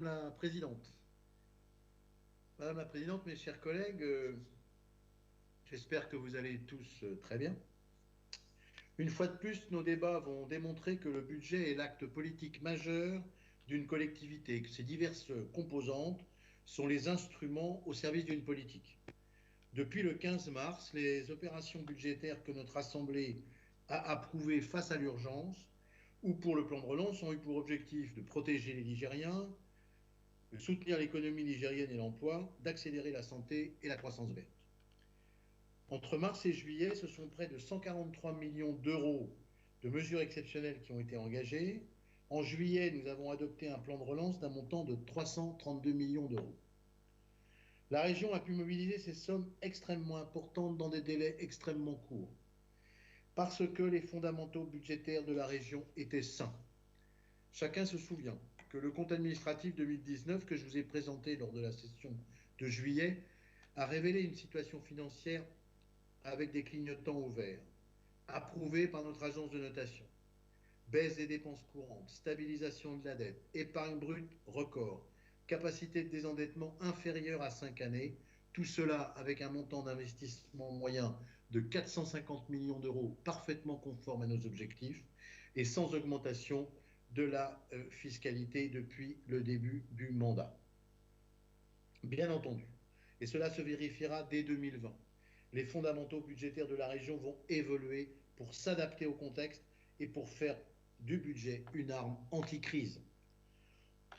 la présidente. Madame la présidente, mes chers collègues, j'espère que vous allez tous très bien. Une fois de plus, nos débats vont démontrer que le budget est l'acte politique majeur d'une collectivité et que ses diverses composantes sont les instruments au service d'une politique. Depuis le 15 mars, les opérations budgétaires que notre Assemblée a approuvées face à l'urgence ou pour le plan de relance ont eu pour objectif de protéger les Nigériens, de soutenir l'économie nigérienne et l'emploi, d'accélérer la santé et la croissance verte. Entre mars et juillet, ce sont près de 143 millions d'euros de mesures exceptionnelles qui ont été engagées. En juillet, nous avons adopté un plan de relance d'un montant de 332 millions d'euros. La région a pu mobiliser ces sommes extrêmement importantes dans des délais extrêmement courts, parce que les fondamentaux budgétaires de la région étaient sains. Chacun se souvient que le compte administratif 2019 que je vous ai présenté lors de la session de juillet a révélé une situation financière avec des clignotants au vert, approuvée par notre agence de notation. Baisse des dépenses courantes, stabilisation de la dette, épargne brute record, capacité de désendettement inférieure à 5 années, tout cela avec un montant d'investissement moyen de 450 millions d'euros parfaitement conforme à nos objectifs et sans augmentation de la fiscalité depuis le début du mandat. Bien entendu, et cela se vérifiera dès 2020, les fondamentaux budgétaires de la région vont évoluer pour s'adapter au contexte et pour faire du budget une arme anti-crise.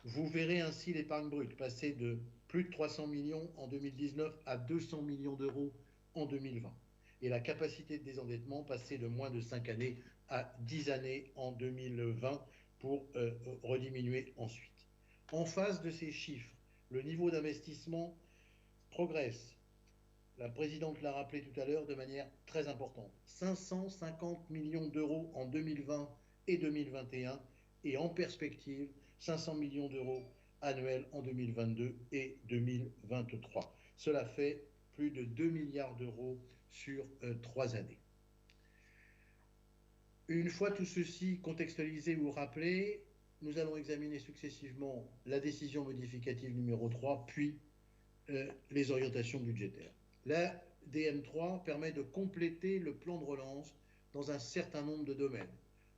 Vous verrez ainsi l'épargne brute passer de plus de 300 millions en 2019 à 200 millions d'euros en 2020 et la capacité de désendettement passer de moins de 5 années à 10 années en 2020 pour rediminuer ensuite. En face de ces chiffres, le niveau d'investissement progresse. La présidente l'a rappelé tout à l'heure de manière très importante. 550 millions d'euros en 2020 et 2021 et en perspective 500 millions d'euros annuels en 2022 et 2023. Cela fait plus de 2 milliards d'euros sur 3 années. Une fois tout ceci contextualisé ou rappelé, nous allons examiner successivement la décision modificative numéro 3, puis les orientations budgétaires. La DM3 permet de compléter le plan de relance dans un certain nombre de domaines.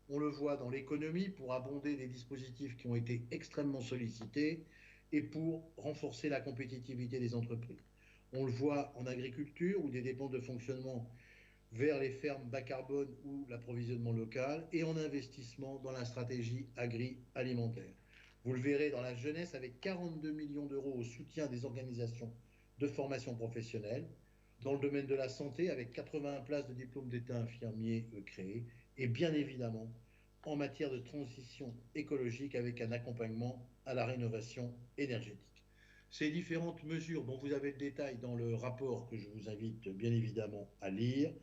On le voit dans l'économie pour abonder des dispositifs qui ont été extrêmement sollicités et pour renforcer la compétitivité des entreprises. On le voit en agriculture où des dépenses de fonctionnement vers les fermes bas carbone ou l'approvisionnement local et en investissement dans la stratégie agri-alimentaire. Vous le verrez dans la jeunesse avec 42 millions d'euros au soutien des organisations de formation professionnelle, dans le domaine de la santé avec 80 places de diplôme d'état infirmier créées et bien évidemment en matière de transition écologique avec un accompagnement à la rénovation énergétique. Ces différentes mesures dont vous avez le détail dans le rapport que je vous invite bien évidemment à lire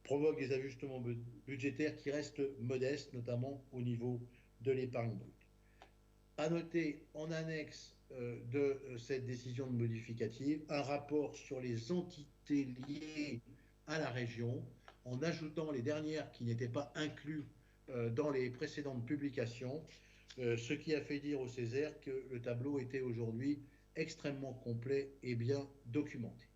provoquent des ajustements budgétaires qui restent modestes, notamment au niveau de l'épargne brute. À noter en annexe de cette décision de modificative un rapport sur les entités liées à la région, en ajoutant les dernières qui n'étaient pas incluses dans les précédentes publications, ce qui a fait dire au Césaire que le tableau était aujourd'hui extrêmement complet et bien documenté.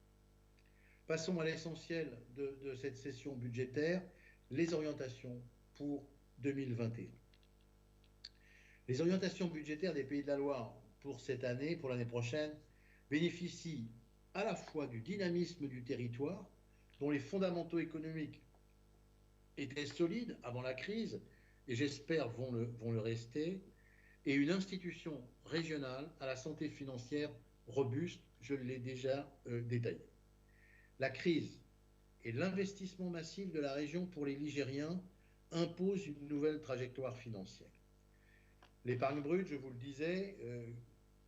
Passons à l'essentiel de cette session budgétaire, les orientations pour 2021. Les orientations budgétaires des Pays de la Loire pour cette année, pour l'année prochaine, bénéficient à la fois du dynamisme du territoire, dont les fondamentaux économiques étaient solides avant la crise, et j'espère vont le rester, et une institution régionale à la santé financière robuste, je l'ai déjà détaillé. La crise et l'investissement massif de la région pour les Nigériens imposent une nouvelle trajectoire financière. L'épargne brute, je vous le disais,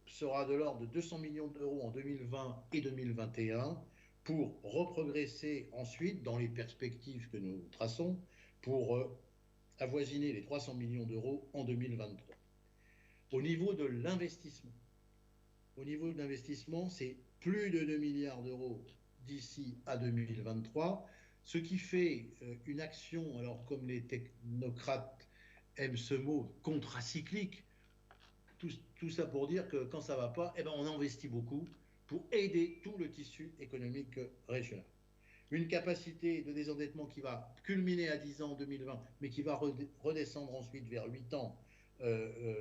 sera de l'ordre de 200 millions d'euros en 2020 et 2021 pour reprogresser ensuite dans les perspectives que nous traçons pour avoisiner les 300 millions d'euros en 2023. Au niveau de l'investissement, c'est plus de 2 milliards d'euros d'ici à 2023, ce qui fait une action, alors comme les technocrates aiment ce mot, contracyclique, tout ça pour dire que quand ça ne va pas, eh ben on investit beaucoup pour aider tout le tissu économique régional. Une capacité de désendettement qui va culminer à 10 ans en 2020, mais qui va redescendre ensuite vers 8 ans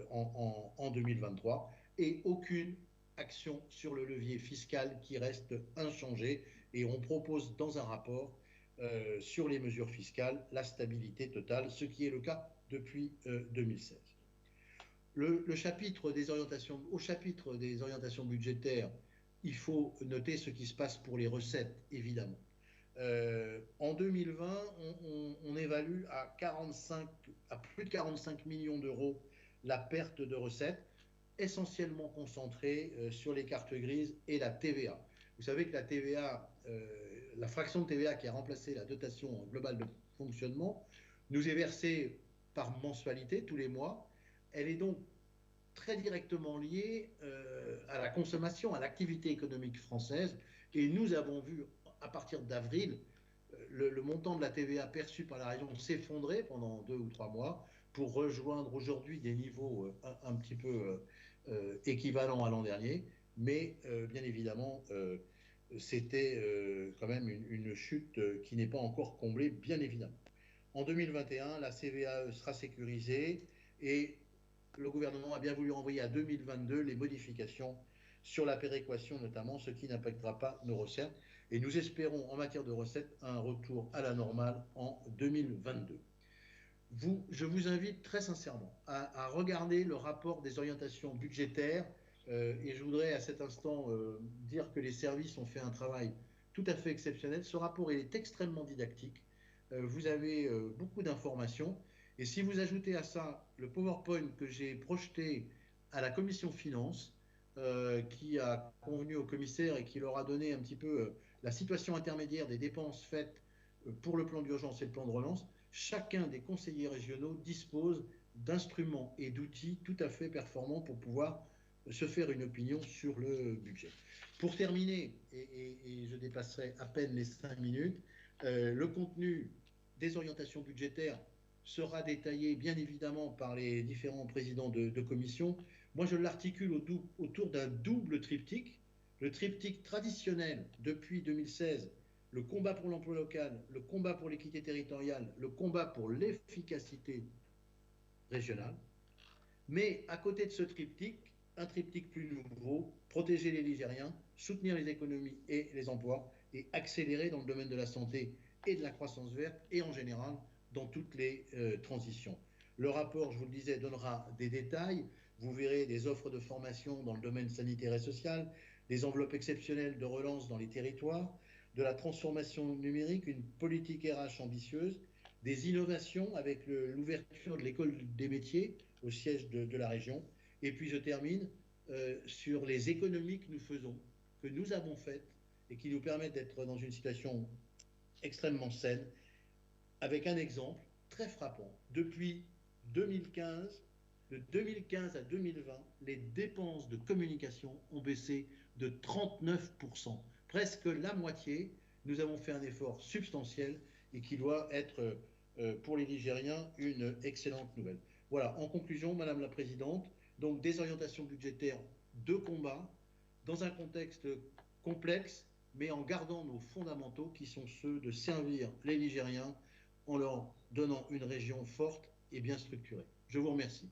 en 2023, et aucune action sur le levier fiscal qui reste inchangé. Et on propose dans un rapport sur les mesures fiscales la stabilité totale, ce qui est le cas depuis 2016. Au chapitre des orientations budgétaires, il faut noter ce qui se passe pour les recettes, évidemment. En 2020, on évalue à plus de 45 millions d'euros la perte de recettes, essentiellement concentrée sur les cartes grises et la TVA. Vous savez que la TVA, la fraction de TVA qui a remplacé la dotation globale de fonctionnement, nous est versée par mensualité tous les mois. Elle est donc très directement liée à la consommation, à l'activité économique française. Et nous avons vu, à partir d'avril, le montant de la TVA perçue par la région s'effondrer pendant 2 ou 3 mois pour rejoindre aujourd'hui des niveaux un petit peu équivalents à l'an dernier. Mais bien évidemment, c'était quand même une chute qui n'est pas encore comblée, bien évidemment. En 2021, la CVAE sera sécurisée et le gouvernement a bien voulu envoyer à 2022 les modifications sur la péréquation notamment, ce qui n'impactera pas nos recettes. Et nous espérons en matière de recettes un retour à la normale en 2022. Je vous invite très sincèrement à regarder le rapport des orientations budgétaires et je voudrais à cet instant dire que les services ont fait un travail tout à fait exceptionnel. Ce rapport est extrêmement didactique. Vous avez beaucoup d'informations et si vous ajoutez à ça le PowerPoint que j'ai projeté à la commission finances, qui a convenu au commissaire et qui leur a donné un petit peu la situation intermédiaire des dépenses faites pour le plan d'urgence et le plan de relance, chacun des conseillers régionaux dispose d'instruments et d'outils tout à fait performants pour pouvoir se faire une opinion sur le budget. Pour terminer, et je dépasserai à peine les 5 minutes, le contenu des orientations budgétaires sera détaillé bien évidemment par les différents présidents de commission. Moi, je l'articule autour d'un double triptyque. Le triptyque traditionnel depuis 2016, le combat pour l'emploi local, le combat pour l'équité territoriale, le combat pour l'efficacité régionale. Mais à côté de ce triptyque, un triptyque plus nouveau, protéger les Ligériens, soutenir les économies et les emplois et accélérer dans le domaine de la santé et de la croissance verte et en général dans toutes les transitions. Le rapport, je vous le disais, donnera des détails. Vous verrez des offres de formation dans le domaine sanitaire et social, des enveloppes exceptionnelles de relance dans les territoires, de la transformation numérique, une politique RH ambitieuse, des innovations avec l'ouverture de l'école des métiers au siège de la région. Et puis je termine sur les économies que nous faisons, que nous avons faites et qui nous permettent d'être dans une situation extrêmement saine, avec un exemple très frappant. Depuis 2015, de 2015 à 2020, les dépenses de communication ont baissé de 39%. Presque la moitié. Nous avons fait un effort substantiel et qui doit être pour les Ligériens une excellente nouvelle. Voilà, en conclusion, Madame la Présidente, donc des orientations budgétaires de combat dans un contexte complexe, mais en gardant nos fondamentaux qui sont ceux de servir les Ligériens en leur donnant une région forte et bien structurée. Je vous remercie.